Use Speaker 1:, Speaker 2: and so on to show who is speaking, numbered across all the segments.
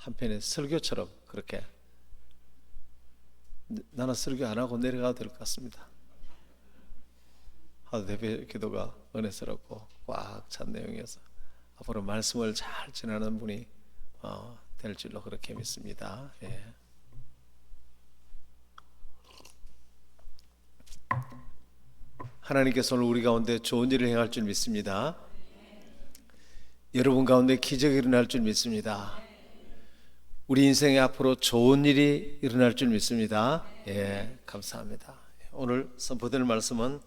Speaker 1: 한편의 설교처럼 그렇게 나는 설교 안 하고 내려가도 될 것 같습니다. 하도 대표 기도가 은혜스럽고 꽉 찬 내용이어서 앞으로 말씀을 잘 전하는 분이 될 줄로 그렇게 믿습니다. 예. 하나님께서 오늘 우리 가운데 좋은 일을 행할 줄 믿습니다. 여러분 가운데 기적이 일어날 줄 믿습니다. 우리 인생에 앞으로 좋은 일이 일어날 줄 믿습니다. 예, 감사합니다. 오늘 선포될 말씀은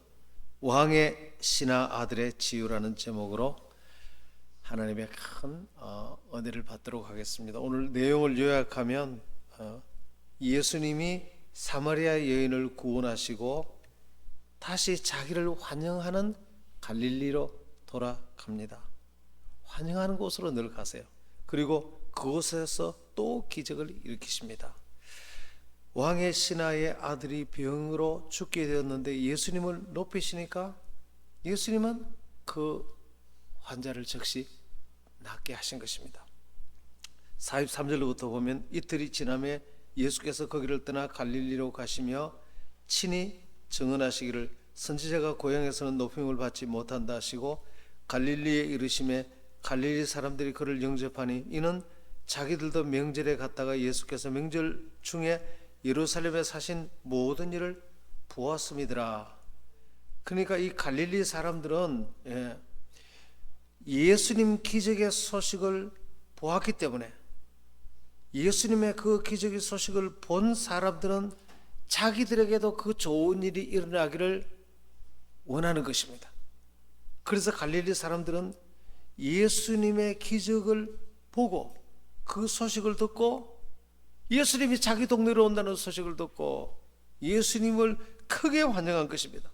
Speaker 1: 왕의 신하 아들의 지유라는 제목으로 하나님의 큰 은혜를 받도록 하겠습니다. 오늘 내용을 요약하면 예수님이 사마리아 여인을 구원하시고 다시 자기를 환영하는 갈릴리로 돌아갑니다. 환영하는 곳으로 늘 가세요. 그리고 그곳에서 또 기적을 일으키십니다. 왕의 신하의 아들이 병으로 죽게 되었는데 예수님을 높이시니까 예수님은 그 환자를 즉시 낫게 하신 것입니다. 43절로부터 보면 이틀이 지남에 예수께서 거기를 떠나 갈릴리로 가시며 친히 증언하시기를 선지자가 고향에서는 높임을 받지 못한다 하시고 갈릴리에 이르심에 갈릴리 사람들이 그를 영접하니 이는 자기들도 명절에 갔다가 예수께서 명절 중에 예루살렘에 사신 모든 일을 보았음이더라. 그러니까 이 갈릴리 사람들은 예수님 기적의 소식을 보았기 때문에 예수님의 그 기적의 소식을 본 사람들은 자기들에게도 그 좋은 일이 일어나기를 원하는 것입니다. 그래서 갈릴리 사람들은 예수님의 기적을 보고 그 소식을 듣고 예수님이 자기 동네로 온다는 소식을 듣고 예수님을 크게 환영한 것입니다.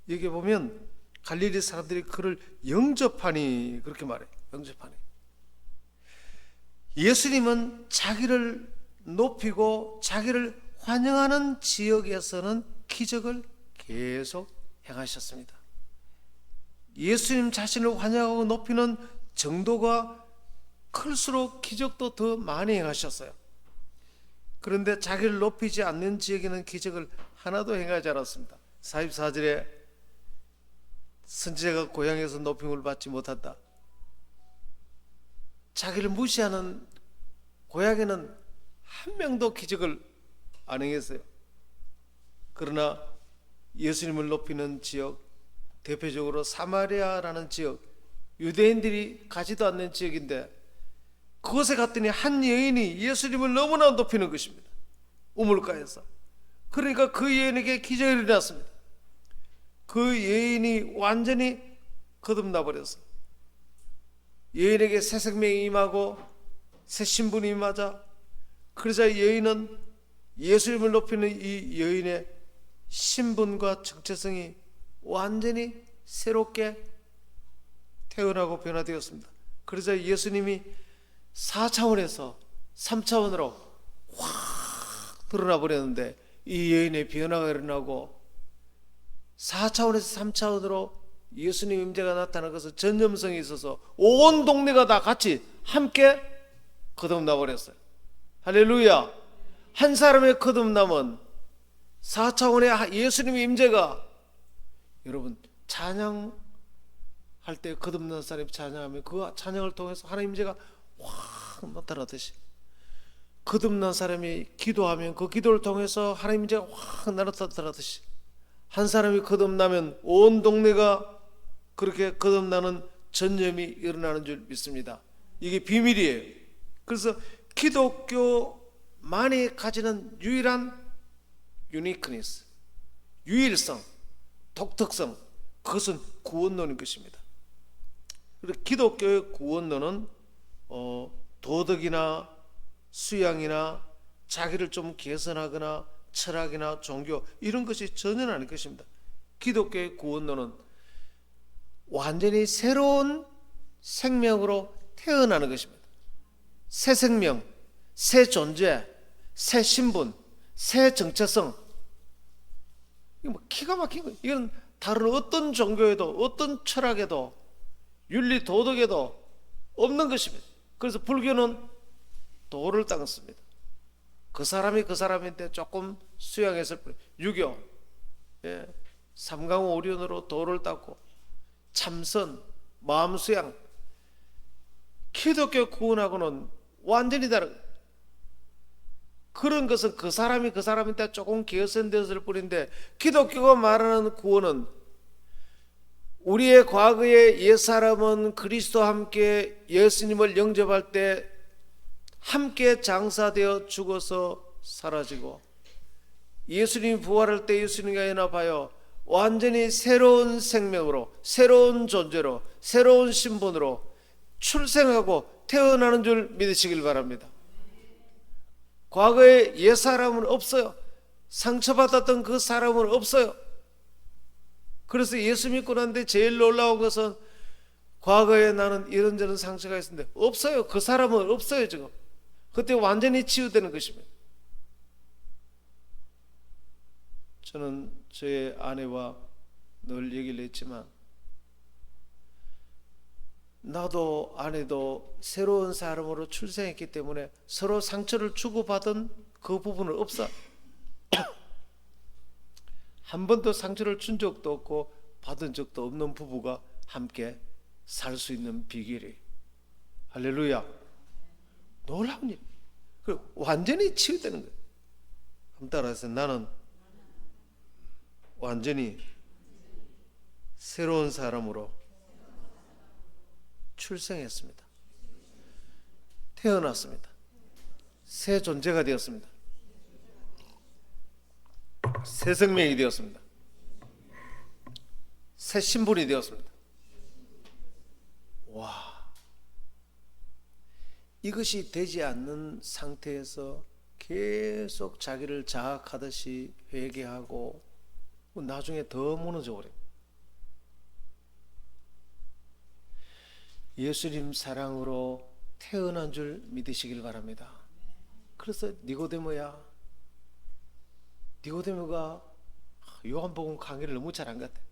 Speaker 1: 여기 보면 갈릴리 사람들이 그를 영접하니 그렇게 말해요. 영접하니. 예수님은 자기를 높이고 자기를 환영하는 지역에서는 기적을 계속 행하셨습니다. 예수님 자신을 환영하고 높이는 정도가 클수록 기적도 더 많이 행하셨어요. 그런데 자기를 높이지 않는 지역에는 기적을 하나도 행하지 않았습니다. 44절에 선지자가 고향에서 높임을 받지 못한다. 자기를 무시하는 고향에는 한 명도 기적을 안 행했어요. 그러나 예수님을 높이는 지역, 대표적으로 사마리아라는 지역, 유대인들이 가지도 않는 지역인데 그곳에 갔더니 한 여인이 예수님을 너무나 높이는 것입니다. 우물가에서. 그러니까 그 여인에게 기적이 일어났습니다. 그 여인이 완전히 거듭나 버렸어요. 여인에게 새 생명이 임하고 새 신분이 임하자 그러자 여인은 예수님을 높이는 이 여인의 신분과 정체성이 완전히 새롭게 태어나고 변화되었습니다. 그러자 예수님이 4차원에서 3차원으로 확 드러나 버렸는데 이 여인의 변화가 일어나고 4차원에서 3차원으로 예수님 임재가 나타난 것은 전염성이 있어서 온 동네가 다 같이 함께 거듭나 버렸어요. 할렐루야. 한 사람의 거듭남은 4차원의 예수님의 임재가 여러분 찬양할 때 거듭난 사람이 찬양하면 그 찬양을 통해서 하나님 임재가 확 나타나듯이 거듭난 사람이 기도하면 그 기도를 통해서 하나님 임재가 확 나타나듯이 한 사람이 거듭나면 온 동네가 그렇게 거듭나는 전염이 일어나는 줄 믿습니다. 이게 비밀이에요. 그래서 기독교만이 가지는 유일한 유니크니스, 유일성, 독특성, 그것은 구원론인 것입니다. 그리고 기독교의 구원론은 도덕이나 수양이나 자기를 좀 개선하거나 철학이나 종교 이런 것이 전혀 아닐 것입니다. 기독교의 구원론은 완전히 새로운 생명으로 태어나는 것입니다. 새 생명, 새 존재, 새 신분, 새 정체성. 이거 뭐 기가 막힌 거예요. 이건 다른 어떤 종교에도 어떤 철학에도 윤리 도덕에도 없는 것입니다. 그래서 불교는 돌을 닦습니다. 그 사람이 그 사람인데 조금 수양했을 뿐. 유교, 삼강호 오륜으로 돌을 닦고, 참선, 마음 수양. 기독교 구원하고는 완전히 다른. 그런 것은 그 사람이 그 사람인데 조금 개선되었을 뿐인데, 기독교가 말하는 구원은 우리의 과거의 옛사람은 그리스도와 함께 예수님을 영접할 때 함께 장사되어 죽어서 사라지고, 예수님이 부활할 때 예수님과 연합하여 완전히 새로운 생명으로, 새로운 존재로, 새로운 신분으로 출생하고 태어나는 줄 믿으시길 바랍니다. 과거에 옛사람은 없어요. 상처받았던 그 사람은 없어요. 그래서 예수 믿고 난데 제일 놀라운 것은 과거에 나는 이런저런 상처가 있었는데 없어요. 그 사람은 없어요. 지금 그때 완전히 치유되는 것입니다. 저는 저의 아내와 늘 얘기를 했지만, 나도 아내도 새로운 사람으로 출생했기 때문에 서로 상처를 주고받은 그 부분은 없어. 한 번도 상처를 준 적도 없고 받은 적도 없는 부부가 함께 살 수 있는 비결이, 할렐루야, 놀라운 일. 완전히 치유되는 거예요. 한번 따라해서, 나는 완전히 새로운 사람으로 출생했습니다. 태어났습니다. 새 존재가 되었습니다. 새 생명이 되었습니다. 새 신분이 되었습니다. 와, 이것이 되지 않는 상태에서 계속 자기를 자학하듯이 회개하고 나중에 더 무너져 버려요. 예수님 사랑으로 태어난 줄 믿으시길 바랍니다. 그래서 니고데모가 요한복음 강의를 너무 잘한 것 같아.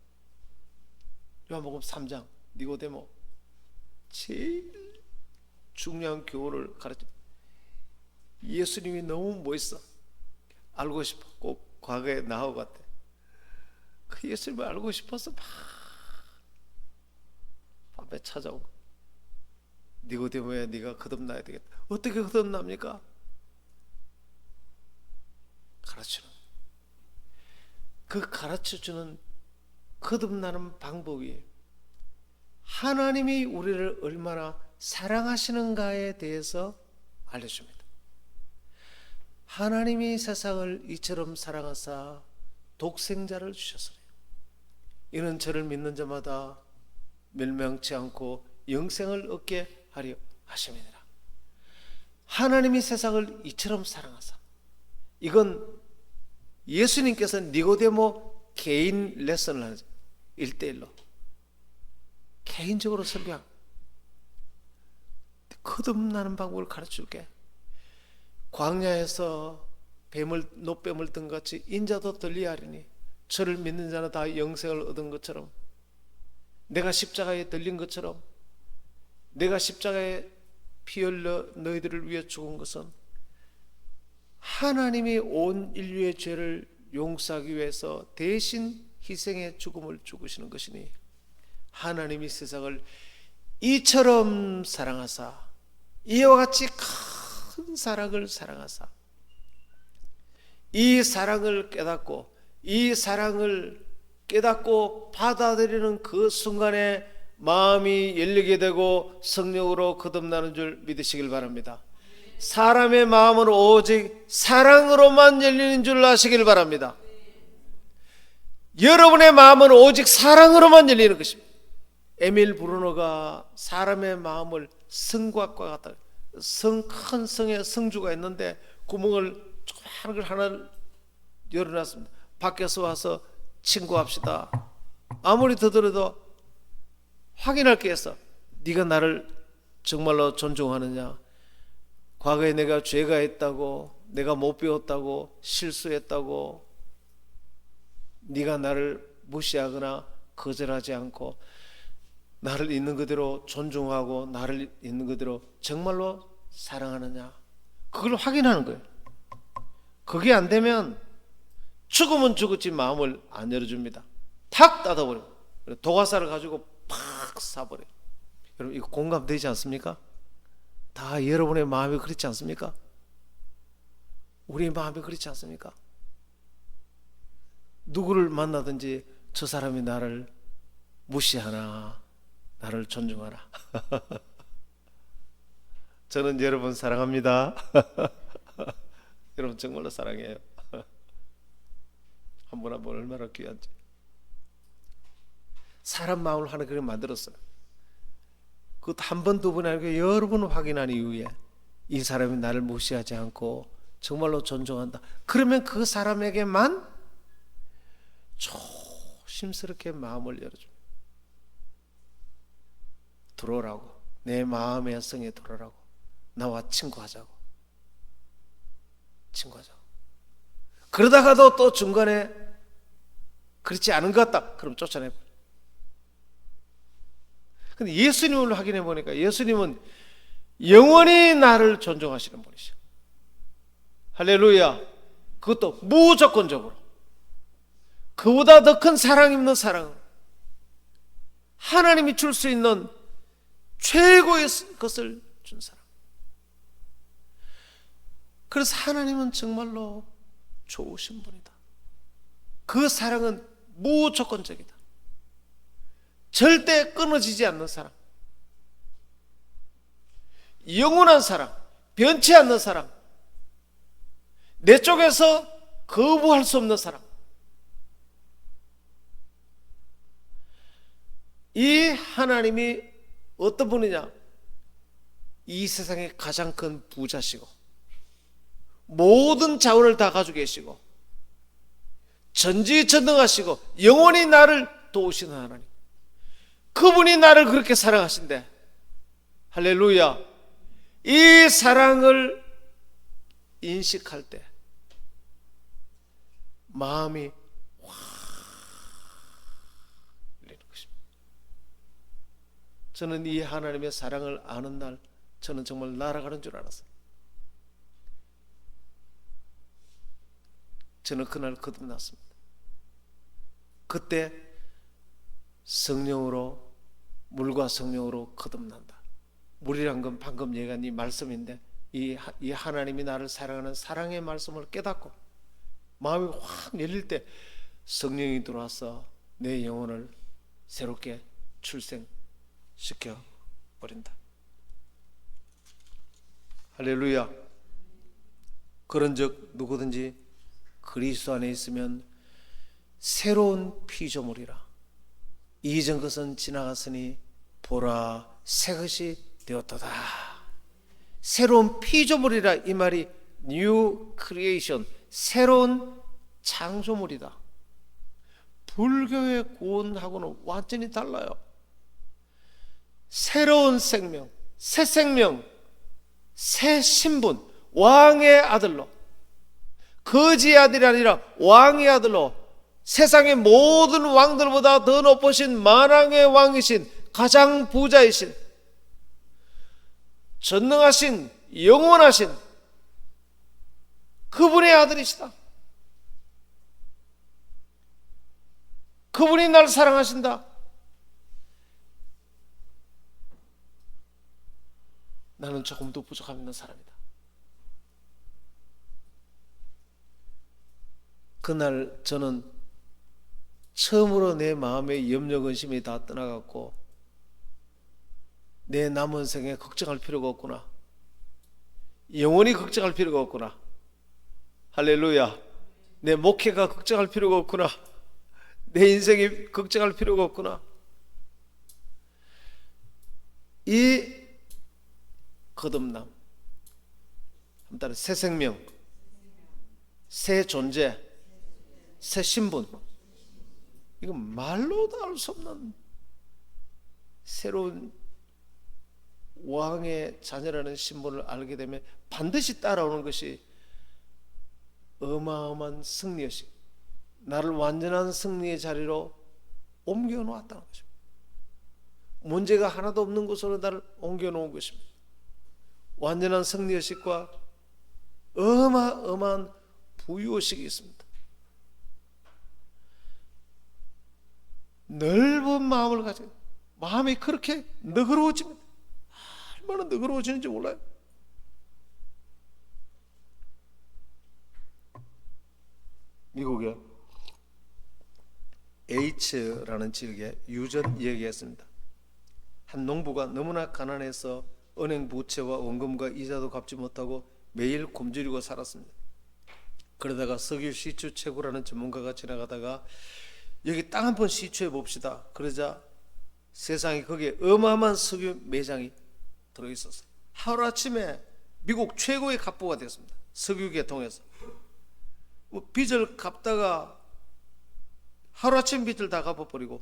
Speaker 1: 요한복음 3장 니고데모 제일 중요한 교훈을 가르쳐. 예수님이 너무 멋있어. 알고 싶어. 꼭 과거에 나하고 같아. 그 예수님을 알고 싶어서 막 밤에 찾아오고, 니고데모야, 네가 거듭나야 되겠다. 어떻게 거듭납니까? 가르치는, 그 가르쳐주는 거듭나는 방법이 하나님이 우리를 얼마나 사랑하시는가에 대해서 알려줍니다. 하나님이 세상을 이처럼 사랑하사 독생자를 주셨으니 이는 저를 믿는 자마다 멸망치 않고 영생을 얻게 하려 하심이니라. 하나님이 세상을 이처럼 사랑하사, 이건 예수님께서 니고데모 개인 레슨을 하는 1대1로 개인적으로 설교한, 거듭나는 방법을 가르쳐줄게. 광야에서 노뱀을 든 같이 인자도 들리하리니 저를 믿는 자는 다 영생을 얻은 것처럼, 내가 십자가에 들린 것처럼, 내가 십자가에 피 흘려 너희들을 위해 죽은 것은 하나님이 온 인류의 죄를 용서하기 위해서 대신 희생의 죽음을 죽으시는 것이니, 하나님이 세상을 이처럼 사랑하사, 이와 같이 큰 사랑을 사랑하사, 이 사랑을 깨닫고, 이 사랑을 깨닫고 받아들이는 그 순간에 마음이 열리게 되고 성령으로 거듭나는 줄 믿으시길 바랍니다. 사람의 마음은 오직 사랑으로만 열리는 줄 아시길 바랍니다. 여러분의 마음은 오직 사랑으로만 열리는 것입니다. 에밀 브루노가 사람의 마음을 성곽과 같다. 큰 성에 성주가 있는데 구멍을 조그마한 걸 하나 열어놨습니다. 밖에서 와서 친구합시다. 아무리 더더라도 확인할 게 있어. 네가 나를 정말로 존중하느냐? 과거에 내가 죄가 있다고, 내가 못 배웠다고, 실수했다고, 네가 나를 무시하거나 거절하지 않고 나를 있는 그대로 존중하고 나를 있는 그대로 정말로 사랑하느냐? 그걸 확인하는 거예요. 그게 안 되면 죽으면 죽었지 마음을 안 열어줍니다. 탁 닫아버려요. 도가살을 가지고 팍 쏴버려요. 여러분 이거 공감되지 않습니까? 다 여러분의 마음이 그렇지 않습니까? 우리의 마음이 그렇지 않습니까? 누구를 만나든지 저 사람이 나를 무시하나 나를 존중하나. 저는 여러분 사랑합니다. 여러분 정말로 사랑해요. 한 번 한 번 얼마나 귀한지. 사람 마음을 하나 그렇게 만들었어요. 그것도 한 번, 두 번 아니고 여러 번 확인한 이후에 이 사람이 나를 무시하지 않고 정말로 존중한다. 그러면 그 사람에게만 조심스럽게 마음을 열어줍니다. 들어오라고, 내 마음의 성에 들어오라고, 나와 친구하자고. 그러다가도 또 중간에 그렇지 않은 것 같다. 그럼 쫓아내버려. 근데 예수님을 확인해 보니까 예수님은 영원히 나를 존중하시는 분이셔. 할렐루야. 그것도 무조건적으로. 그보다 더 큰 사랑 있는 사랑을 하나님이 줄 수 있는 최고의 것을 준 사람. 그래서 하나님은 정말로 좋으신 분이다. 그 사랑은 무조건적이다. 절대 끊어지지 않는 사랑, 영원한 사랑, 변치 않는 사랑, 내 쪽에서 거부할 수 없는 사랑. 이 하나님이 어떤 분이냐? 이 세상의 가장 큰 부자시고 모든 자원을 다 가지고 계시고 전지전능하시고 영원히 나를 도우시는 하나님. 그분이 나를 그렇게 사랑하신대. 할렐루야. 이 사랑을 인식할 때 마음이 확 열리는 것입니다. 저는 이 하나님의 사랑을 아는 날 저는 정말 날아가는 줄 알았어요. 저는 그날 거듭났습니다. 그때 성령으로, 물과 성령으로 거듭난다. 물이란 건 방금 얘기한 이 말씀인데 이 하나님이 나를 사랑하는 사랑의 말씀을 깨닫고 마음이 확 열릴 때 성령이 들어와서 내 영혼을 새롭게 출생시켜 버린다. 할렐루야. 그런즉 누구든지 그리스도 안에 있으면 새로운 피조물이라. 이전 것은 지나갔으니 보라 새 것이 되었도다. 새로운 피조물이라. 이 말이 new creation, 새로운 창조물이다. 불교의 구원하고는 완전히 달라요. 새로운 생명, 새 생명, 새 신분, 왕의 아들로, 거지의 아들이 아니라 왕의 아들로, 세상의 모든 왕들보다 더 높으신 만왕의 왕이신, 가장 부자이신, 전능하신, 영원하신 그분의 아들이시다. 그분이 나를 사랑하신다. 나는 조금도 부족함 있는 사람이다. 그날 저는 처음으로 내 마음의 염려 근심이 다 떠나갔고 내 남은 생에 걱정할 필요가 없구나. 영원히 걱정할 필요가 없구나. 할렐루야. 내 목회가 걱정할 필요가 없구나. 내 인생이 걱정할 필요가 없구나. 이 거듭남, 새 생명, 새 존재, 새 신분, 이건 말로도 알 수 없는 새로운 왕의 자녀라는 신분을 알게 되면 반드시 따라오는 것이 어마어마한 승리의식, 나를 완전한 승리의 자리로 옮겨 놓았다는 것입니다. 문제가 하나도 없는 곳으로 나를 옮겨 놓은 것입니다. 완전한 승리의식과 어마어마한 부유의식이 있습니다. 넓은 마음을 가지고 마음이 그렇게 너그러워집니다. 얼마나 너그러워지는지 몰라요. 미국에 H라는 지역에 유전 이야기했습니다. 한 농부가 너무나 가난해서 은행 부채와 원금과 이자도 갚지 못하고 매일 굶주리고 살았습니다. 그러다가 석유 시추 채굴하는 전문가가 지나가다가 여기 땅 한 번 시추해 봅시다. 그러자 세상에 거기에 어마어마한 석유 매장이 들어있었어요. 하루아침에 미국 최고의 갑부가 됐습니다. 석유계 통해서 빚을 갚다가 하루아침 빚을 다 갚아버리고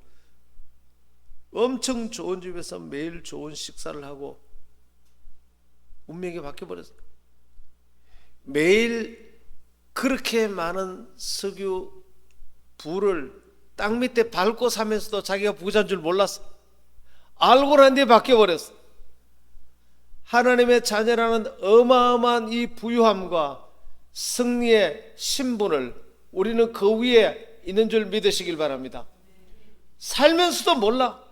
Speaker 1: 엄청 좋은 집에서 매일 좋은 식사를 하고 운명이 바뀌어버렸어요. 매일 그렇게 많은 석유 부를 땅 밑에 밟고 사면서도 자기가 부자인 줄 몰랐어. 알고 난 뒤에 바뀌어버렸어. 하나님의 자녀라는 어마어마한 이 부유함과 승리의 신분을 우리는 그 위에 있는 줄 믿으시길 바랍니다. 살면서도 몰라.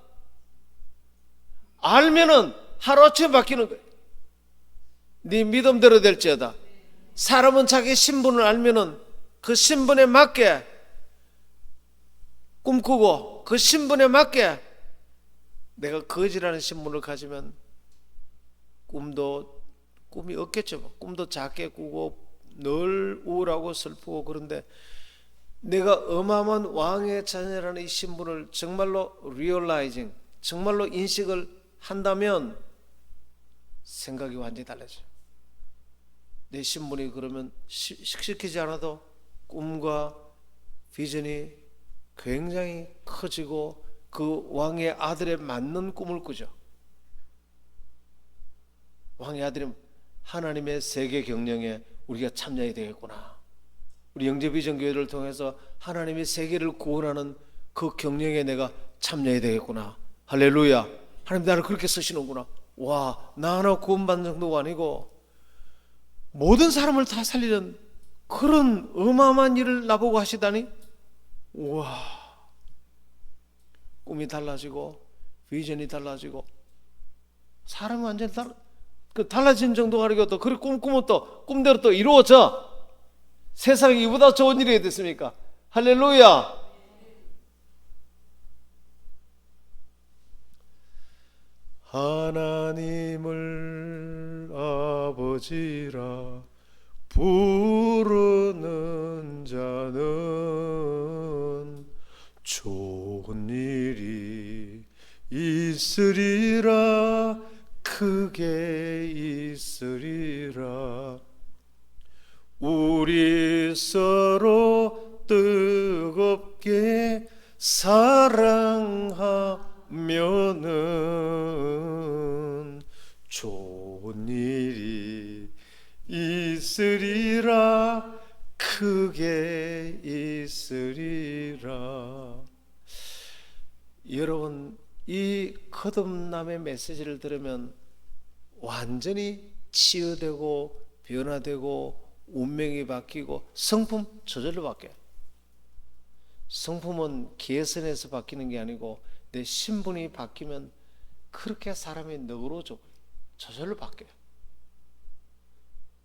Speaker 1: 알면은 하루아침에 바뀌는 거예요. 네 믿음대로 될지어다. 사람은 자기 신분을 알면은 그 신분에 맞게 꿈꾸고 그 신분에 맞게 내가 거지라는 신분을 가지면 꿈이 없겠죠. 꿈도 작게 꾸고 늘 우울하고 슬프고. 그런데 내가 어마어마한 왕의 자녀라는 이 신분을 정말로 리얼라이징, 정말로 인식을 한다면 생각이 완전히 달라져요. 내 신분이 그러면 식시키지 않아도 꿈과 비전이 굉장히 커지고 그 왕의 아들에 맞는 꿈을 꾸죠. 왕의 아들은 하나님의 세계 경영에 우리가 참여해야 되겠구나. 우리 영재비전교회를 통해서 하나님의 세계를 구원하는 그 경영에 내가 참여해야 되겠구나. 할렐루야. 하나님 나를 그렇게 쓰시는구나. 와, 나 하나 구원받는 정도가 아니고 모든 사람을 다 살리는 그런 어마어마한 일을 나보고 하시다니. 우와, 꿈이 달라지고 비전이 달라지고 사람이 완전히 달라진 정도가 아니고 또 그렇게 꿈꾸면 또 꿈대로 또 이루어져. 세상에 이보다 좋은 일이 됐습니까? 할렐루야. 하나님을 아버지라 부르는 자는 좋은 일이 있으리라. 크게 있으리라. 우리 서로 뜨겁게 사랑하면은 좋은 일이 있으리라. 크게 있으리라. 여러분, 이 거듭남의 메시지를 들으면 완전히 치유되고 변화되고 운명이 바뀌고 성품 저절로 바뀌어요. 성품은 개선해서 바뀌는 게 아니고 내 신분이 바뀌면 그렇게 사람이 너그러워져 저절로 바뀌어요.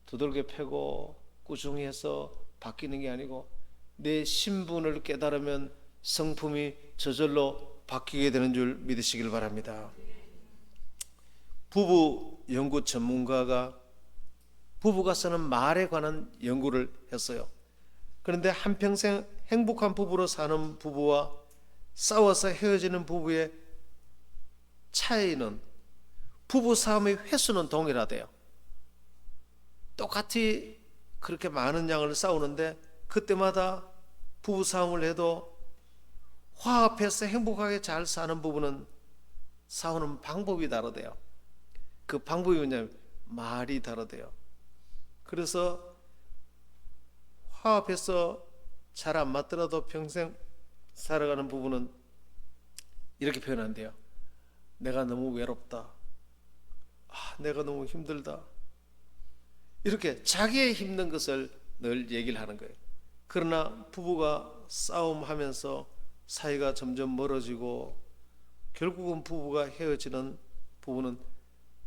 Speaker 1: 두들겨 패고 꾸중히 해서 바뀌는 게 아니고 내 신분을 깨달으면 성품이 저절로 바뀌게 되는 줄 믿으시길 바랍니다. 부부 연구 전문가가 부부가 쓰는 말에 관한 연구를 했어요. 그런데 한평생 행복한 부부로 사는 부부와 싸워서 헤어지는 부부의 차이는 부부 싸움의 횟수는 동일하대요. 똑같이 그렇게 많은 양을 싸우는데 그때마다 부부 싸움을 해도 화합해서 행복하게 잘 사는 부부는 싸우는 방법이 다르대요. 그 방법이 뭐냐면 말이 다르대요. 그래서 화합해서 잘 안 맞더라도 평생 살아가는 부부는 이렇게 표현한대요. 내가 너무 외롭다. 내가 너무 힘들다. 이렇게 자기의 힘든 것을 늘 얘기를 하는 거예요. 그러나 부부가 싸움하면서 사이가 점점 멀어지고 결국은 부부가 헤어지는 부부는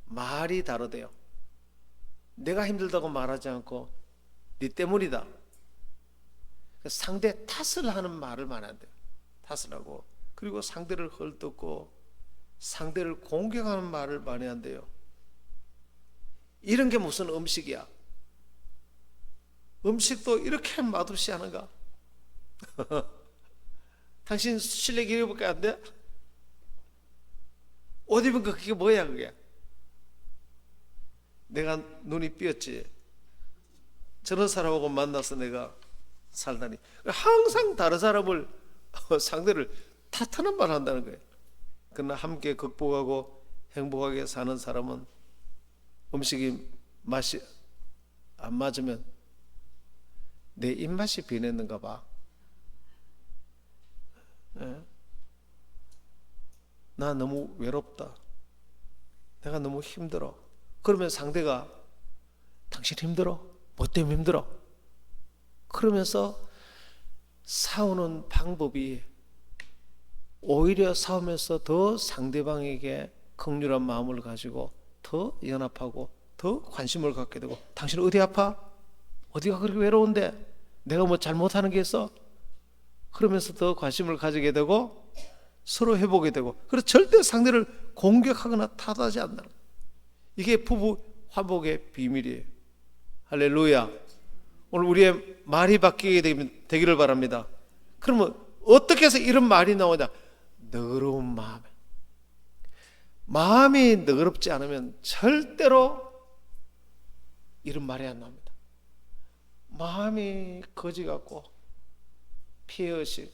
Speaker 1: 말이 다르대요. 내가 힘들다고 말하지 않고 네 때문이다. 상대 탓을 하는 말을 많이 한대요. 탓을 하고, 그리고 상대를 헐뜯고 상대를 공격하는 말을 많이 한대요. 이런 게 무슨 음식이야? 음식도 이렇게 맛없이 하는가? 당신 실력 이거밖에 안 돼? 옷 입은 거 그게 뭐야 그게? 내가 눈이 삐었지. 저런 사람하고 만나서 내가 살다니. 항상 다른 사람을 상대를 탓하는 말 한다는 거예요. 그러나 함께 극복하고 행복하게 사는 사람은 음식이 맛이 안 맞으면 내 입맛이 변했는가 봐. 나 너무 외롭다. 내가 너무 힘들어. 그러면 상대가 당신 힘들어? 뭐 때문에 힘들어? 그러면서 싸우는 방법이 오히려 싸우면서 더 상대방에게 긍휼한 마음을 가지고 더 연합하고 더 관심을 갖게 되고, 당신 어디 아파? 어디가 그렇게 외로운데? 내가 뭐 잘못하는 게 있어? 그러면서 더 관심을 가지게 되고 서로 회복이 되고, 그래서 절대 상대를 공격하거나 탓하지 않는다. 이게 부부 화목의 비밀이에요. 할렐루야. 오늘 우리의 말이 바뀌게 되기를 바랍니다. 그러면 어떻게 해서 이런 말이 나오냐? 너그러운 마음이 너그럽지 않으면 절대로 이런 말이 안 나옵니다. 마음이 거지 같고 피의식.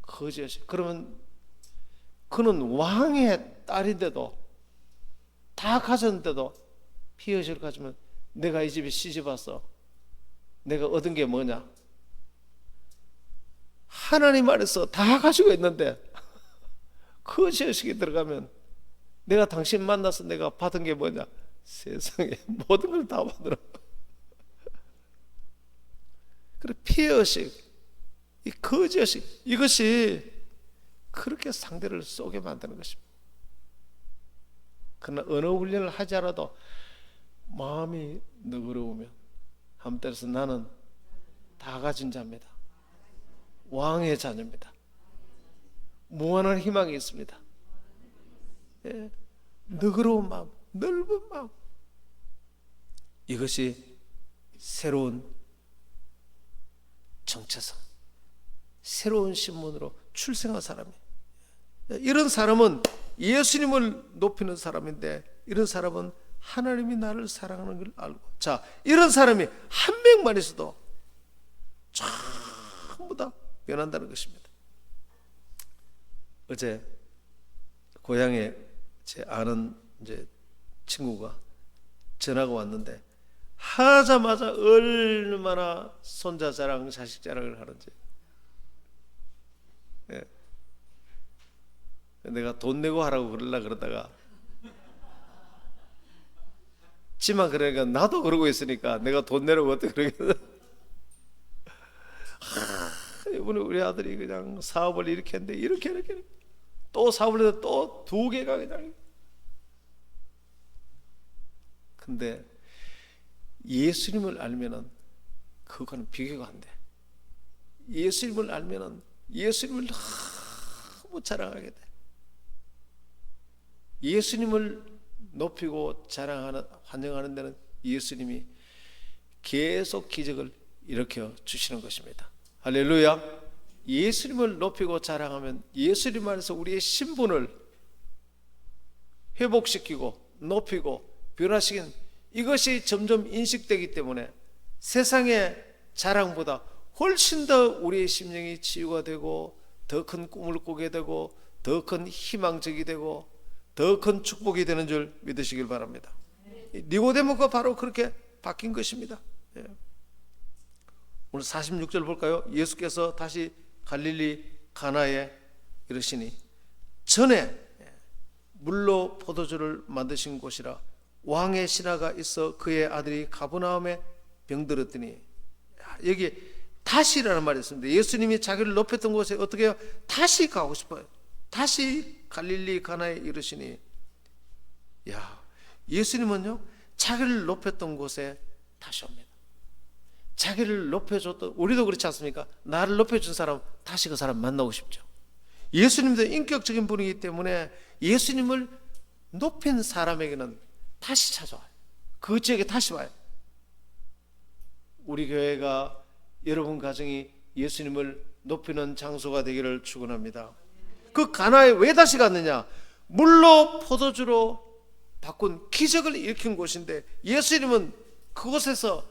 Speaker 1: 거지의식. 그러면 그는 왕의 딸인데도, 다 가졌는데도 피의식을 가지면 내가 이 집에 시집 왔어. 내가 얻은 게 뭐냐? 하나님 안에서 다 가지고 있는데 거지의식이 들어가면 내가 당신 만나서 내가 받은 게 뭐냐? 세상에 모든 걸 다 받으라. 그래, 피의식, 이 거지의식, 이것이 그렇게 상대를 쏘게 만드는 것입니다. 그러나 어느 훈련을 하지 않아도 마음이 너그러우면, 한번 때려서 나는 다 가진 자입니다. 왕의 자녀입니다. 무한한 희망이 있습니다. 예, 너그러운 마음, 넓은 마음, 이것이 새로운 정체성, 새로운 신분으로 출생한 사람이에요. 이런 사람은 예수님을 높이는 사람인데, 이런 사람은 하나님이 나를 사랑하는 걸 알고, 자, 이런 사람이 한 명만 있어도 전부 다 변한다는 것입니다. 어제 고향에 제 아는 이제 친구가 전화가 왔는데, 하자마자 얼마나 손자 자랑, 자식 자랑을 하는지. 예. 내가 돈 내고 하라고 그러다가 지만 그러니까 나도 그러고 있으니까 내가 돈 내라고 어떻게 그러겠어. 이번에 우리 아들이 그냥 사업을 이렇게 했는데 이렇게 또 사업을 해서 또 2개가 그냥. 근데 예수님을 알면은 그거는 비교가 안 돼. 예수님을 알면은 예수님을 너무 자랑하게 돼. 예수님을 높이고 자랑하는, 환영하는 데는 예수님이 계속 기적을 일으켜 주시는 것입니다. 할렐루야. 예수님을 높이고 자랑하면 예수님 안에서 우리의 신분을 회복시키고 높이고 변화시키는, 이것이 점점 인식되기 때문에 세상의 자랑보다 훨씬 더 우리의 심령이 치유가 되고 더 큰 꿈을 꾸게 되고 더 큰 희망적이 되고 더 큰 축복이 되는 줄 믿으시길 바랍니다. 니고데모가 바로 그렇게 바뀐 것입니다. 예. 오늘 46절 볼까요? 예수께서 다시 갈릴리 가나에 이르시니 전에 물로 포도주를 만드신 곳이라. 왕의 신하가 있어 그의 아들이 가버나움에 병들었더니. 여기 다시라는 말이 있습니다. 예수님이 자기를 높였던 곳에 어떻게 해요? 다시 가고 싶어요. 다시 갈릴리 가나에 이르시니. 예수님은요 자기를 높였던 곳에 다시 옵니다. 자기를 높여줬던, 우리도 그렇지 않습니까? 나를 높여준 사람, 다시 그 사람 만나고 싶죠. 예수님도 인격적인 분이기 때문에 예수님을 높인 사람에게는 다시 찾아와요. 그 지역에 다시 와요. 우리 교회가, 여러분 가정이 예수님을 높이는 장소가 되기를 축원합니다. 그 가나에 왜 다시 갔느냐? 물로 포도주로 바꾼 기적을 일으킨 곳인데, 예수님은 그곳에서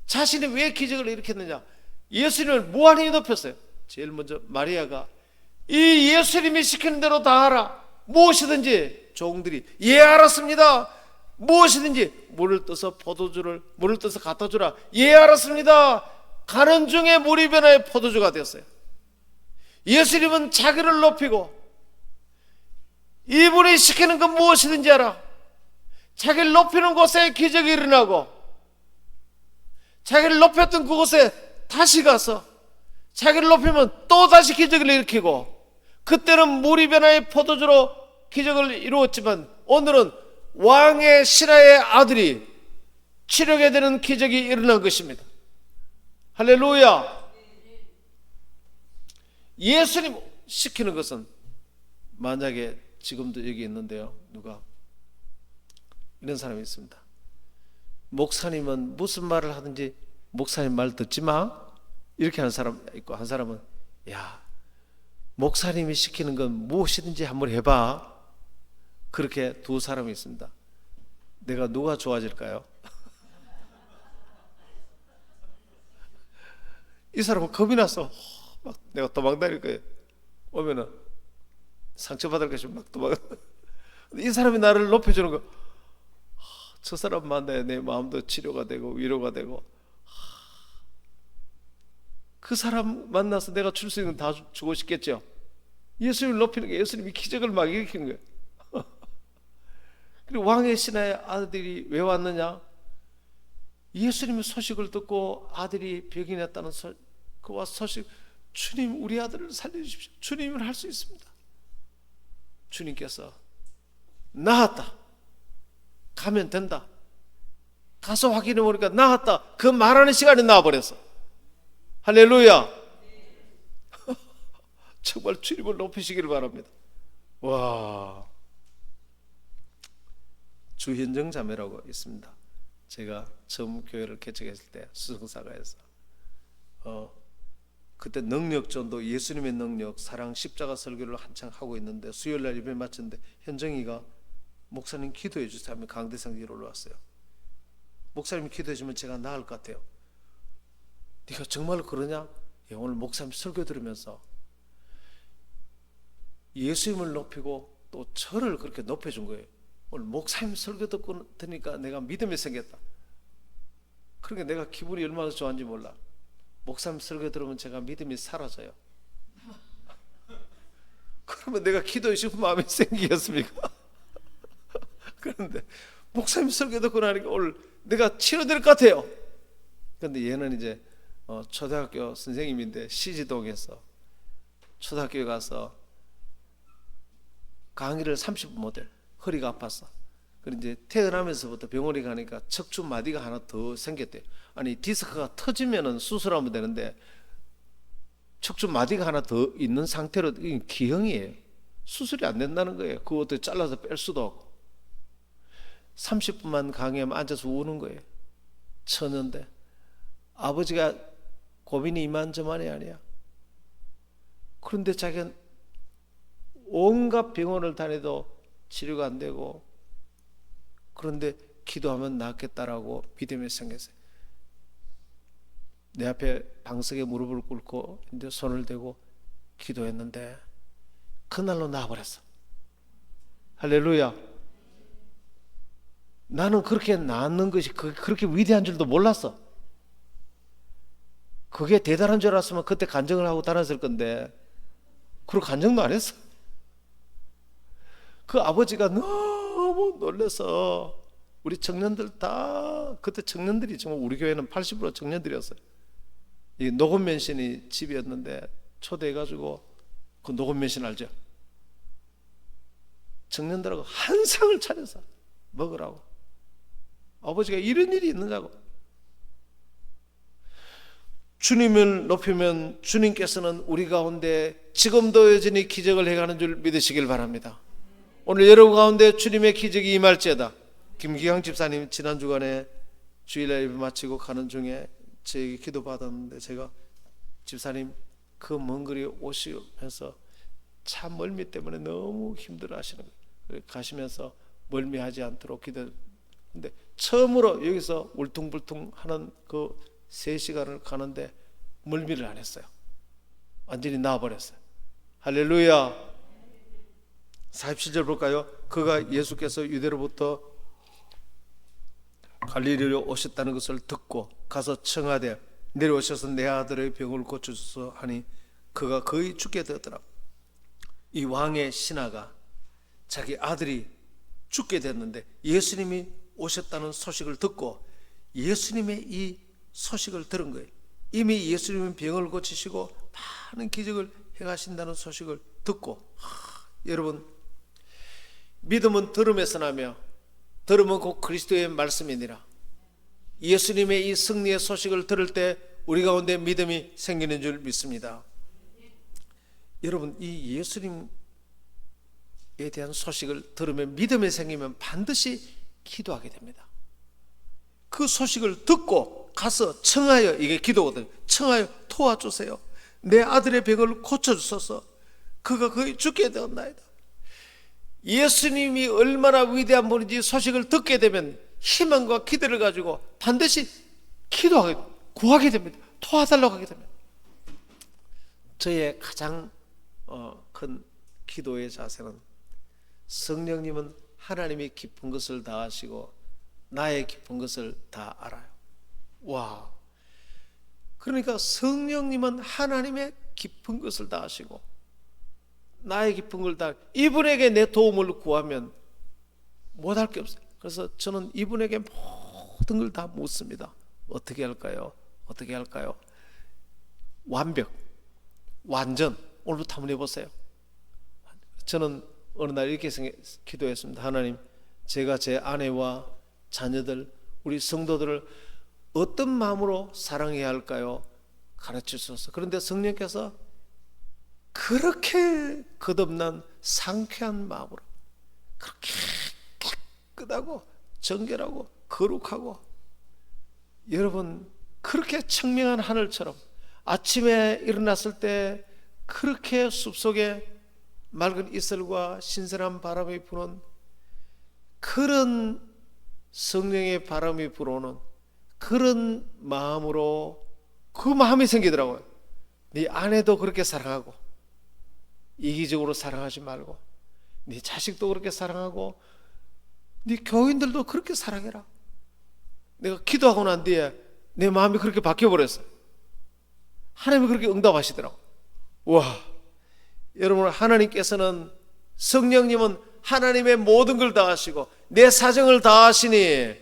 Speaker 1: 자신이 왜 기적을 일으켰느냐? 예수님을 무한히 높였어요. 제일 먼저 마리아가 이 예수님이 시키는 대로 다 하라. 무엇이든지. 종들이 예 알았습니다. 무엇이든지. 물을 떠서 갖다 주라. 예 알았습니다. 가는 중에 물이 변하여 포도주가 되었어요. 예수님은 자기를 높이고 이분이 시키는 건 무엇이든지 하라. 자기를 높이는 곳에 기적이 일어나고, 자기를 높였던 그곳에 다시 가서 자기를 높이면 또 다시 기적을 일으키고, 그때는 물이 변화의 포도주로 기적을 이루었지만 오늘은 왕의 신하의 아들이 치르게 되는 기적이 일어난 것입니다. 할렐루야. 예수님 시키는 것은, 만약에 지금도 여기 있는데요, 누가 이런 사람이 있습니다. 목사님은 무슨 말을 하든지 목사님 말 듣지 마, 이렇게 하는 사람 있고, 한 사람은 목사님이 시키는 건 무엇이든지 한번 해봐. 그렇게 두 사람이 있습니다. 내가 누가 좋아질까요? 이 사람은 겁이 나서 막 내가 도망다닐 거예요. 오면은 상처받을 것이 막 도망. 이 사람이 나를 높여주는 거, 저 사람 만나야 내 마음도 치료가 되고 위로가 되고, 그 사람 만나서 내가 줄 수 있는 다 주고 싶겠죠. 예수님을 높이는 게, 예수님이 기적을 막 일으키는 거예요. 그리고 왕의 신하의 아들이 왜 왔느냐? 예수님의 소식을 듣고 아들이 병이 났다는 그와 소식, 주님 우리 아들을 살려주십시오. 주님은 할 수 있습니다. 주님께서 나았다, 가면 된다, 가서 확인해 보니까 나았다, 그 말하는 시간에 나와버렸어. 할렐루야. 정말 주님을 높이시기를 바랍니다. 와, 주현정 자매라고 있습니다. 제가 처음 교회를 개척했을 때 수성사가에서 그때 능력전도, 예수님의 능력, 사랑, 십자가 설교를 한창 하고 있는데, 수요일날 예배 마쳤는데 현정이가 목사님 기도해 주세요 하면 강대상지로 올라왔어요. 목사님이 기도해 주면 제가 나을 것 같아요. 네가 정말로 그러냐? 오늘 목사님 설교 들으면서 예수님을 높이고 또 저를 그렇게 높여준 거예요. 오늘 목사님 설교 듣고 드니까 내가 믿음이 생겼다. 그러니까 내가 기분이 얼마나 좋았는지 몰라. 목사님 설교 들으면 제가 믿음이 사라져요. 그러면 내가 기도해 싶은 마음이 생기겠습니까? 그런데 목사님 설교 듣고 나니까 오늘 내가 치료될 것 같아요. 그런데 얘는 이제 초등학교 선생님인데 시지동에서 초등학교에 가서 강의를 30분 못해요. 허리가 아팠어. 그런데 이제 태어나면서부터 병원에 가니까 척추 마디가 하나 더 생겼대요. 아니 디스크가 터지면은 수술하면 되는데 척추 마디가 하나 더 있는 상태로, 기형이에요. 수술이 안 된다는 거예요. 그것도 잘라서 뺄 수도 없고. 30분만 강의하면 앉아서 우는 거예요. 처는데 아버지가 고민이 이만저만이 아니야. 그런데 자기는 온갖 병원을 다녀도 치료가 안 되고, 그런데 기도하면 낫겠다라고 믿음이 생겼어요. 내 앞에 방석에 무릎을 꿇고 이제 손을 대고 기도했는데 그날로 나아버렸어. 할렐루야. 나는 그렇게 낫는 것이 그렇게 위대한 줄도 몰랐어. 그게 대단한 줄 알았으면 그때 간증을 하고 다녔을 건데, 그리고 간증도 안 했어. 그 아버지가 너무 놀라서 우리 청년들 다, 그때 청년들이 정말 우리 교회는 80% 청년들이었어요. 이 녹음 맨신이 집이었는데 초대해가지고 그 녹음 맨신 알죠? 청년들하고 한 상을 차려서 먹으라고. 아버지가 이런 일이 있느냐고. 주님을 높이면 주님께서는 우리 가운데 지금도 여전히 기적을 해가는 줄 믿으시길 바랍니다. 오늘 여러분 가운데 주님의 기적이 임할지어다. 김기강 집사님 지난 주간에 주일날 예배 마치고 가는 중에 저에게 기도 받았는데, 제가 집사님 그 먼 거리 오시면서 차 멀미 때문에 너무 힘들어 하시는 거예요. 가시면서 멀미하지 않도록 기도. 근데 처음으로 여기서 울퉁불퉁 하는 그 3시간을 가는데 멀미를 안 했어요. 완전히 나아버렸어요. 할렐루야. 47절 볼까요? 그가 예수께서 유대로부터 갈릴리로 오셨다는 것을 듣고 가서 청하되 내려오셔서 내 아들의 병을 고쳐주소서 하니 그가 거의 죽게 되었더라. 이 왕의 신하가 자기 아들이 죽게 됐는데 예수님이 오셨다는 소식을 듣고, 예수님의 이 소식을 들은 거예요. 이미 예수님은 병을 고치시고 많은 기적을 행하신다는 소식을 듣고, 여러분, 믿음은 들음에서 나며 들음은 곧 그리스도의 말씀이니라. 예수님의 이 승리의 소식을 들을 때 우리 가운데 믿음이 생기는 줄 믿습니다. 여러분, 이 예수님에 대한 소식을 들으면 믿음이 생기면 반드시 기도하게 됩니다. 그 소식을 듣고 가서 청하여, 이게 기도거든요. 청하여 도와주세요. 내 아들의 병을 고쳐주소서. 그가 거의 죽게 되었나이다. 예수님이 얼마나 위대한 분인지 소식을 듣게 되면 희망과 기대를 가지고 반드시 기도하게, 구하게 됩니다. 도와달라고 하게 됩니다. 저의 가장 큰 기도의 자세는, 성령님은 하나님이 깊은 것을 다 아시고 나의 깊은 것을 다 알아요. 와, 그러니까 성령님은 하나님의 깊은 것을 다 아시고 나의 깊은 걸 다, 이분에게 내 도움을 구하면 못할 게 없어요. 그래서 저는 이분에게 모든 걸 다 묻습니다. 어떻게 할까요? 어떻게 할까요? 완벽, 완전. 오늘부터 한번 해보세요. 저는 어느 날 이렇게 기도했습니다. 하나님, 제가 제 아내와 자녀들, 우리 성도들을 어떤 마음으로 사랑해야 할까요? 가르치소서. 그런데 성령께서 그렇게 거듭난 상쾌한 마음으로, 그렇게 깨끗하고 정결하고 거룩하고, 여러분, 그렇게 청명한 하늘처럼 아침에 일어났을 때 그렇게 숲속에 맑은 이슬과 신선한 바람이 부는, 그런 성령의 바람이 불어오는 그런 마음으로, 그 마음이 생기더라고요. 네 아내도 그렇게 사랑하고, 이기적으로 사랑하지 말고, 네 자식도 그렇게 사랑하고, 네 교인들도 그렇게 사랑해라. 내가 기도하고 난 뒤에 내 마음이 그렇게 바뀌어버렸어요. 하나님이 그렇게 응답하시더라고. 와, 여러분, 하나님께서는, 성령님은 하나님의 모든 걸 다 아시고 내 사정을 다 아시니,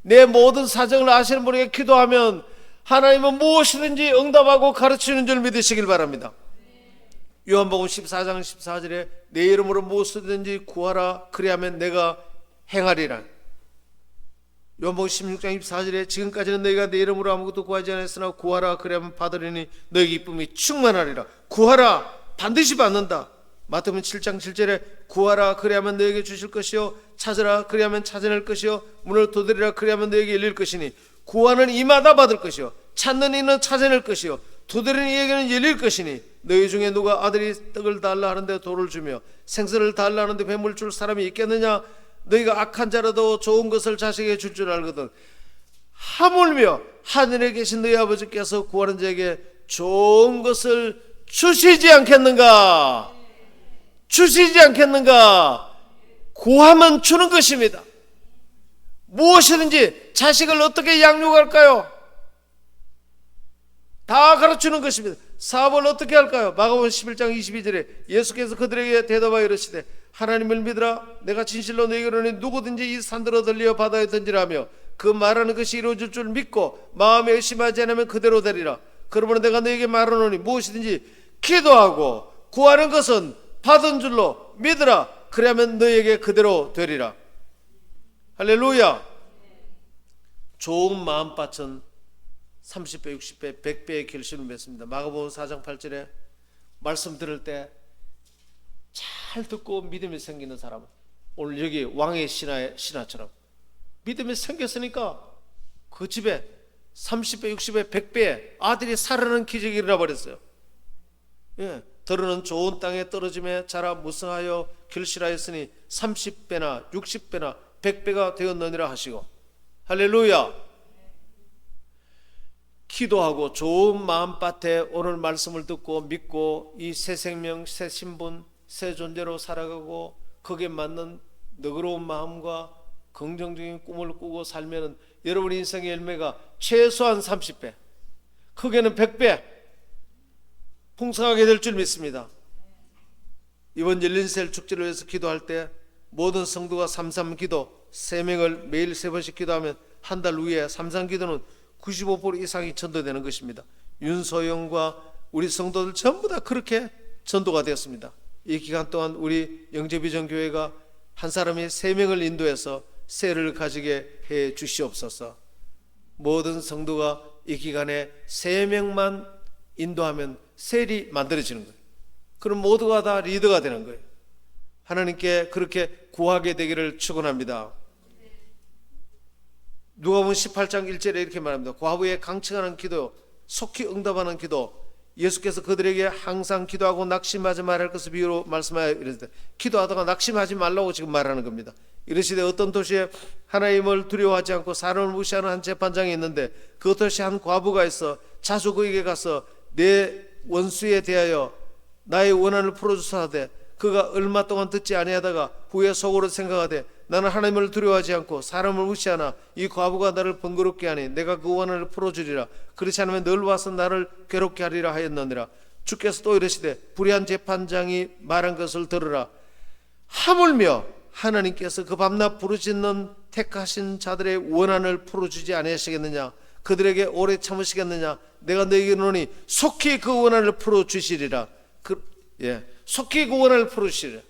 Speaker 1: 내 모든 사정을 아시는 분에게 기도하면 하나님은 무엇이든지 응답하고 가르치는 줄 믿으시길 바랍니다. 요한복음 14장 14절에 내 이름으로 무엇이든지 구하라, 그리하면 내가 행하리라. 요한복음 16장 24절에 지금까지는 너희가 내 이름으로 아무것도 구하지 않았으나 구하라, 그리하면 받으리니 너희 기쁨이 충만하리라. 구하라, 반드시 받는다. 마태복음 7장 7절에 구하라, 그리하면 너에게 주실 것이요, 찾으라, 그리하면 찾아낼 것이요, 문을 두드리라, 그리하면 너에게 열릴 것이니, 구하는 이마다 받을 것이요, 찾는 이는 찾아낼 것이요, 두드리는 이에게는 열릴 것이니, 너희 중에 누가 아들이 떡을 달라 하는데 돌을 주며 생선을 달라 하는데 뱀을 줄 사람이 있겠느냐? 너희가 악한 자라도 좋은 것을 자식에게 줄 줄 알거든. 하물며 하늘에 계신 너희 아버지께서 구하는 자에게 좋은 것을 주시지 않겠는가? 주시지 않겠는가? 구하면 주는 것입니다. 무엇이든지, 자식을 어떻게 양육할까요? 다 가르치는 것입니다. 사업을 어떻게 할까요? 마가복음 11장 22절에 예수께서 그들에게 대답하여 이르시되 하나님을 믿으라. 내가 진실로 너희에게 이르노니 누구든지 이 산들어 들려 바다에 던지라며 그 말하는 것이 이루어질 줄 믿고 마음에 의심하지 않으면 그대로 되리라. 그러므로 내가 너희에게 말하노니 무엇이든지 기도하고 구하는 것은 받은 줄로 믿으라. 그리하면 너희에게 그대로 되리라. 할렐루야. 좋은 마음밭은 30배, 60배, 100배의 결실을 맺습니다. 마가복음 4장 8절에 말씀 들을 때 잘 듣고 믿음이 생기는 사람은, 오늘 여기 왕의 신하처럼 믿음이 생겼으니까 그 집에 30배, 60배, 100배 아들이 살아나는 기적이 일어나 버렸어요. 예, 들으는 좋은 땅에 떨어짐에 자라 무성하여 결실하였으니 30배나 60배나 100배가 되었느니라 하시고. 할렐루야. 기도하고 좋은 마음밭에 오늘 말씀을 듣고 믿고 이 새 생명, 새 신분, 새 존재로 살아가고 거기에 맞는 너그러운 마음과 긍정적인 꿈을 꾸고 살면은 여러분 인생의 열매가 최소한 30배, 크게는 100배 풍성하게 될 줄 믿습니다. 이번 열린셀 축제를 위해서 기도할 때 모든 성도가 삼삼기도 3명을 매일 3번씩 기도하면 한 달 후에 삼삼기도는 95% 이상이 전도되는 것입니다. 윤소영과 우리 성도들 전부 다 그렇게 전도가 되었습니다. 이 기간 동안 우리 영재비전교회가 한 사람이 3명을 인도해서 셀을 가지게 해 주시옵소서. 모든 성도가 이 기간에 3명만 인도하면 셀이 만들어지는 거예요. 그럼 모두가 다 리더가 되는 거예요. 하나님께 그렇게 구하게 되기를 축원합니다. 누가복음 18장 1절에 이렇게 말합니다. 과부의 강청하는 기도, 속히 응답하는 기도, 예수께서 그들에게 항상 기도하고 낙심하지 말할 것을 비유로 말씀하여 이르시되, 기도하다가 낙심하지 말라고 지금 말하는 겁니다. 이르시되 어떤 도시에 하나님을 두려워하지 않고 사람을 무시하는 한 재판장이 있는데 그 도시에 한 과부가 있어 자주 그에게 가서 내 원수에 대하여 나의 원한을 풀어주사 하되, 그가 얼마 동안 듣지 아니하다가 후에 속으로 생각하되 나는 하나님을 두려워하지 않고 사람을 무시하나 이 과부가 나를 번거롭게 하니 내가 그 원한을 풀어주리라. 그렇지 않으면 늘 와서 나를 괴롭게 하리라 하였느니라. 주께서 또 이르시되 불의한 재판장이 말한 것을 들으라. 하물며 하나님께서 그 밤낮 부르짖는 택하신 자들의 원한을 풀어주지 아니하시겠느냐? 그들에게 오래 참으시겠느냐? 내가 너희에게 이르노니 속히 그 원한을 풀어주시리라. 속히 그 원한을 풀어주시리라.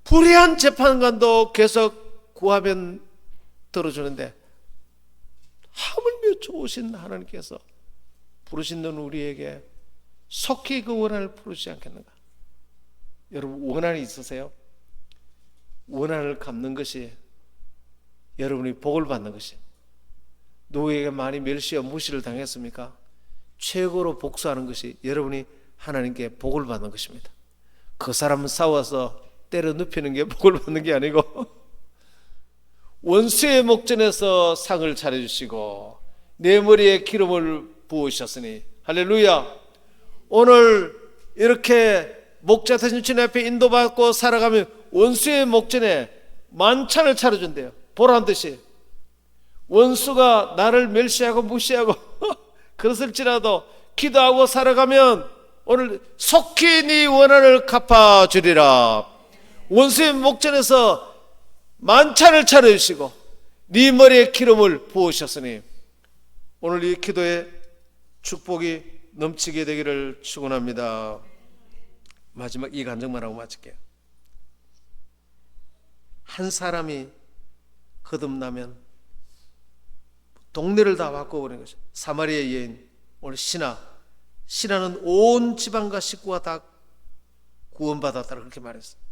Speaker 1: 불의한 재판관도 계속 구하면 들어주는데 하물며 좋으신 하나님께서 부르시는 우리에게 속히 그 원한을 풀어주지 않겠는가? 여러분 원한이 있으세요? 원한을 갚는 것이 여러분이 복을 받는 것이. 누구에게 많이 멸시와 무시를 당했습니까? 최고로 복수하는 것이 여러분이 하나님께 복을 받는 것입니다. 그 사람은 싸워서 때려 눕히는 게 복을 받는 게 아니고 원수의 목전에서 상을 차려주시고 내 머리에 기름을 부으셨으니. 할렐루야. 오늘 이렇게 목자 되신 주님 앞에 인도받고 살아가면 원수의 목전에 만찬을 차려준대요. 보란 듯이 원수가 나를 멸시하고 무시하고 그랬을지라도 기도하고 살아가면 오늘 속히 네 원한을 갚아주리라. 원수의 목전에서 만찬을 차려주시고 네 머리에 기름을 부으셨으니 오늘 이 기도에 축복이 넘치게 되기를 축원합니다. 마지막 이 간증만 하고 마칠게요. 한 사람이 거듭나면 동네를 다 바꿔버리는 것이죠. 사마리아 여인, 오늘 신하는 온 지방과 식구가 다 구원받았다고 그렇게 말했어요.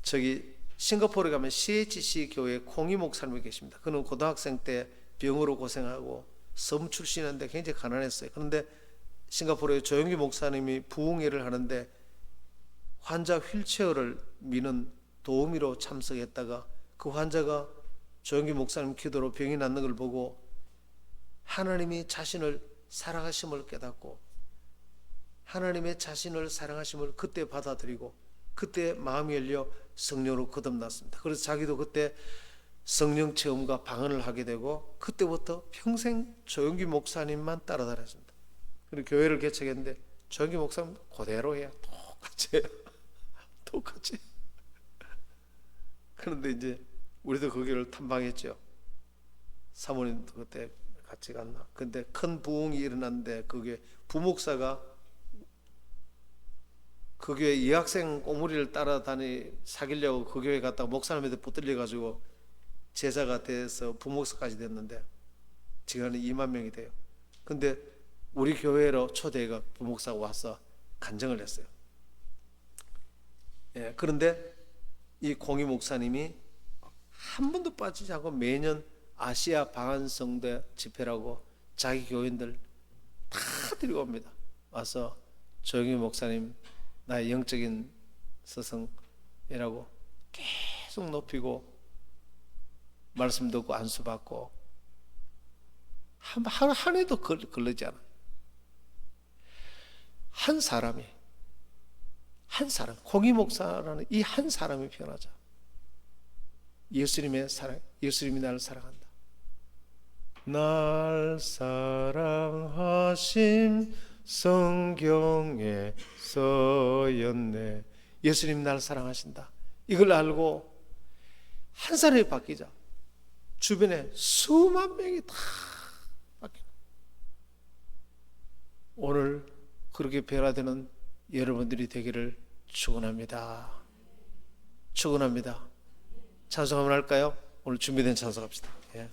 Speaker 1: 저기 싱가포르에 가면 CHC 교회 콩이 목사님이 계십니다. 그는 고등학생 때 병으로 고생하고 섬 출신인데 굉장히 가난했어요. 그런데 싱가포르의 조영기 목사님이 부흥회를 하는데 환자 휠체어를 미는 도우미로 참석했다가 그 환자가 조영기 목사님 기도로 병이 낫는 걸 보고 하나님이 자신을 사랑하심을 깨닫고 하나님의 자신을 사랑하심을 그때 받아들이고 그때 마음이 열려 성령으로 거듭났습니다. 그래서 자기도 그때 성령 체험과 방언을 하게 되고 그때부터 평생 조영기 목사님만 따라다녔습니다. 그리고 교회를 개척했는데 정기 목사님 그대로 해요. 똑같이 해요. 똑같이. 그런데 이제 우리도 그 교회를 탐방했죠. 사모님도 그때 같이 갔나. 근데 큰 부흥이 일어났는데 그 교회 부목사가 그 교회 여학생 꼬물이를 따라다니 사귀려고 그 교회 갔다가 목사님한테 붙들려 가지고 제자가 돼서 부목사까지 됐는데 지금 2만 명이 돼요. 근데 우리 교회로 초대가 부목사가 와서 간증을 했어요. 예, 그런데 이 공희 목사님이 한 번도 빠지지 않고 매년 아시아 방한성대 집회라고 자기 교인들 다 데리고 옵니다. 와서 조영희 목사님 나의 영적인 스승이라고 계속 높이고 말씀 듣고 안수 받고 한 해도 걸리지 않아. 한 사람 공희 목사라는 이 한 사람이 변하자. 예수님의 사랑, 예수님이 나를 사랑한다. 날 사랑하신 성경에 써였네. 예수님 나를 사랑하신다. 이걸 알고 한 사람이 바뀌자. 주변에 수만 명이 다 바뀌어. 오늘 그렇게 변화되는 여러분들이 되기를 축원합니다. 축원합니다. 찬송 한번 할까요? 오늘 준비된 찬송합시다. 예.